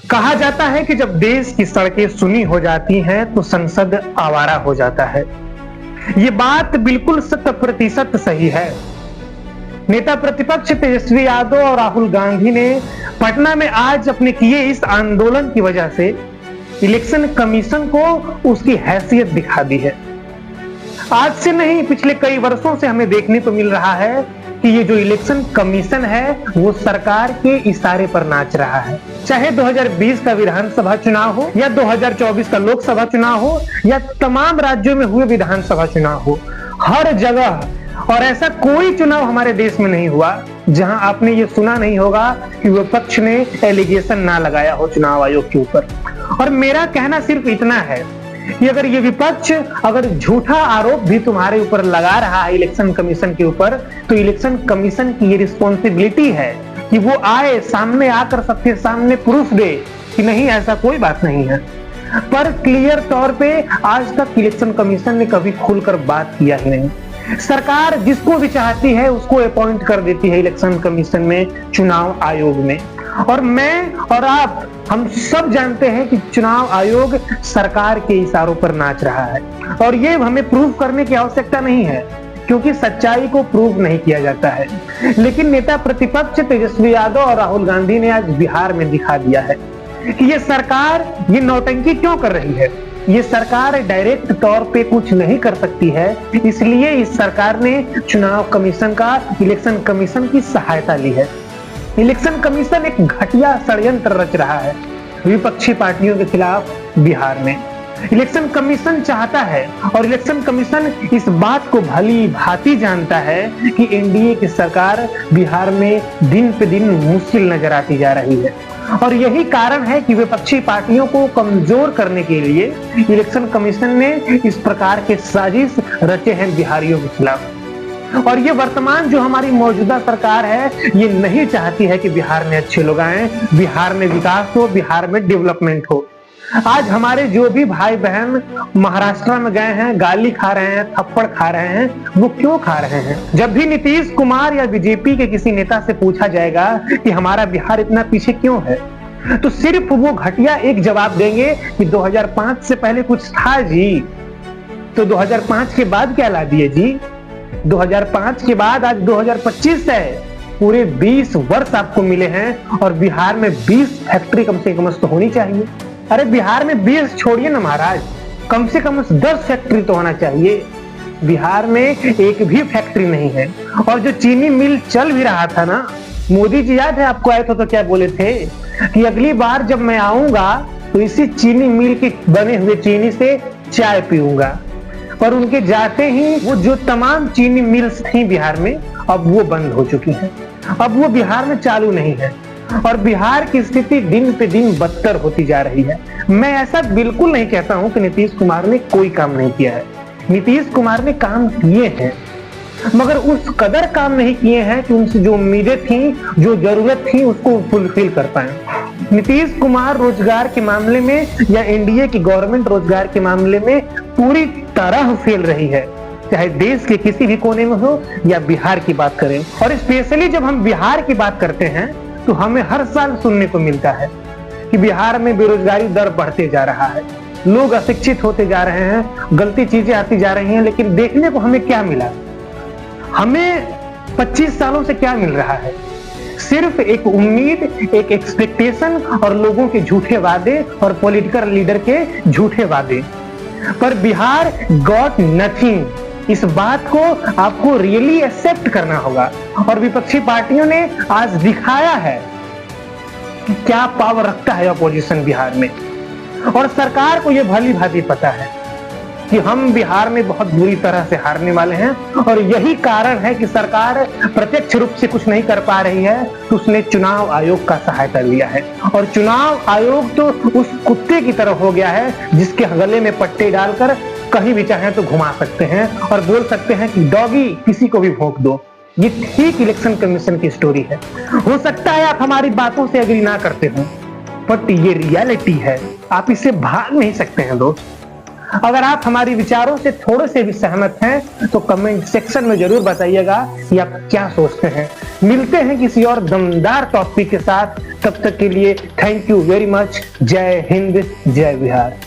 कहा जाता है कि जब देश की सड़कें सुनी हो जाती हैं तो संसद आवारा हो जाता है। ये बात बिल्कुल 100% सही है। नेता प्रतिपक्ष तेजस्वी यादव और राहुल गांधी ने पटना में आज अपने किए इस आंदोलन की वजह से इलेक्शन कमीशन को उसकी हैसियत दिखा दी है। आज से नहीं, पिछले कई वर्षों से हमें देखने को मिल रहा है कि ये जो इलेक्शन कमीशन है वो सरकार के इशारे पर नाच रहा है। चाहे 2020 का विधानसभा चुनाव हो या 2024 का लोकसभा चुनाव हो या तमाम राज्यों में हुए विधानसभा चुनाव हो, हर जगह, और ऐसा कोई चुनाव हमारे देश में नहीं हुआ जहां आपने ये सुना नहीं होगा कि विपक्ष ने एलिगेशन ना लगाया हो चुनाव आयोग के ऊपर। और मेरा कहना सिर्फ इतना है कि अगर ये विपक्ष अगर झूठा आरोप भी तुम्हारे ऊपर लगा रहा है इलेक्शन कमीशन के ऊपर, तो इलेक्शन कमीशन की ये रिस्पॉन्सिबिलिटी है कि वो आए, सामने आकर सबके सामने प्रूफ दे कि नहीं ऐसा कोई बात नहीं है। पर क्लियर तौर पे आज तक इलेक्शन कमीशन ने कभी खुलकर बात किया ही नहीं। सरकार जिसको भी चाहती है उसको अपॉइंट कर देती है इलेक्शन कमीशन में, चुनाव आयोग में। और मैं और आप हम सब जानते हैं कि चुनाव आयोग सरकार के इशारों पर नाच रहा है और ये हमें प्रूव करने की आवश्यकता नहीं है क्योंकि सच्चाई को प्रूव नहीं किया जाता है। लेकिन नेता प्रतिपक्ष तेजस्वी यादव और राहुल गांधी ने आज बिहार में दिखा दिया है कि ये सरकार ये नौटंकी क्यों कर रही है। ये सरकार डायरेक्ट तौर पे कुछ नहीं कर सकती है, इसलिए इस सरकार ने चुनाव कमीशन का, इलेक्शन कमीशन की सहायता ली है। इलेक्शन कमीशन एक घटिया षड्यंत्र रच रहा है विपक्षी पार्टियों के खिलाफ बिहार में। इलेक्शन कमीशन चाहता है और इलेक्शन कमीशन इस बात को भली भांति जानता है कि एनडीए की सरकार बिहार में दिन पे दिन मुश्किल नजर आती जा रही है और यही कारण है कि विपक्षी पार्टियों को कमजोर करने के लिए इलेक्शन कमीशन ने इस प्रकार के साजिश रचे हैं बिहारियों के खिलाफ। और ये वर्तमान जो हमारी मौजूदा सरकार है ये नहीं चाहती है कि बिहार में अच्छे लोग आए, बिहार में विकास हो, बिहार में डेवलपमेंट हो। आज हमारे जो भी भाई बहन महाराष्ट्र में गए हैं, गाली खा रहे हैं, थप्पड़ खा रहे हैं, वो क्यों खा रहे हैं? जब भी नीतीश कुमार या बीजेपी के किसी नेता से पूछा जाएगा कि हमारा बिहार इतना पीछे क्यों है, तो सिर्फ वो घटिया एक जवाब देंगे कि 2005 से पहले कुछ था जी, तो 2005 के बाद क्या ला दिए जी? 2005 के बाद आज 2025 है, पूरे 20 वर्ष आपको मिले हैं और बिहार में 20 फैक्ट्री कम से कम तो होनी चाहिए। अरे बिहार में 20 छोड़िए ना महाराज, कम से कम 10 फैक्ट्री तो होना चाहिए। बिहार में एक भी फैक्ट्री नहीं है। और जो चीनी मिल चल भी रहा था ना, मोदी जी याद है आपको आए थे तो क्या बोले थे कि अगली बार जब मैं आऊंगा तो इसी चीनी मिल के बने हुए चीनी से चाय पीऊंगा। पर उनके जाते ही वो जो तमाम चीनी मिल्स थी बिहार में अब वो बंद हो चुकी हैं, अब वो बिहार में चालू नहीं है और बिहार की स्थिति दिन पे दिन बदतर होती जा रही है। मैं ऐसा बिल्कुल नहीं कहता हूं कि नीतीश कुमार ने कोई काम नहीं किया है। नीतीश कुमार ने काम किए हैं मगर उस कदर काम नहीं किए हैं कि उनसे जो उम्मीदें थी, जो जरूरत थी उसको फुलफिल कर पाए। नीतीश कुमार रोजगार के मामले में या एनडीए की गवर्नमेंट रोजगार के मामले में पूरी तरह फेल रही है, चाहे देश के किसी भी कोने में हो या बिहार की बात करें। और स्पेशली जब हम बिहार की बात करते हैं तो हमें हर साल सुनने को मिलता है कि बिहार में बेरोजगारी दर बढ़ते जा रहा है, लोग अशिक्षित होते जा रहे हैं, गलती चीजें आती जा रही हैं। लेकिन देखने को हमें क्या मिला? हमें 25 सालों से क्या मिल रहा है? सिर्फ एक उम्मीद, एक एक्सपेक्टेशन और लोगों के झूठे वादे और पॉलिटिकल लीडर के झूठे वादे। पर बिहार गॉट नथिंग। इस बात को आपको रियली एक्सेप्ट करना होगा और विपक्षी पार्टियों ने आज दिखाया है कि क्या पावर रखता है अपोजिशन बिहार में। और सरकार को यह भली भांति पता है कि हम बिहार में बहुत बुरी तरह से हारने वाले हैं और यही कारण है कि सरकार प्रत्यक्ष रूप से कुछ नहीं कर पा रही है तो उसने चुनाव आयोग का सहायता लिया है। और चुनाव आयोग तो उस कुत्ते की तरह हो गया है जिसके गले में पट्टे डालकर कहीं भी चाहे तो घुमा सकते हैं और बोल सकते हैं कि डॉगी किसी को भी भोंक दो। ये ठीक इलेक्शन कमीशन की स्टोरी है। हो सकता है आप हमारी बातों से एग्री ना करते हो बट ये रियलिटी है, आप इससे भाग नहीं सकते हैं दोस्त। अगर आप हमारी विचारों से थोड़े से भी सहमत हैं तो कमेंट सेक्शन में जरूर बताइएगा कि आप क्या सोचते हैं। मिलते हैं किसी और दमदार टॉपिक के साथ, तब तक के लिए थैंक यू वेरी मच। जय हिंद, जय बिहार।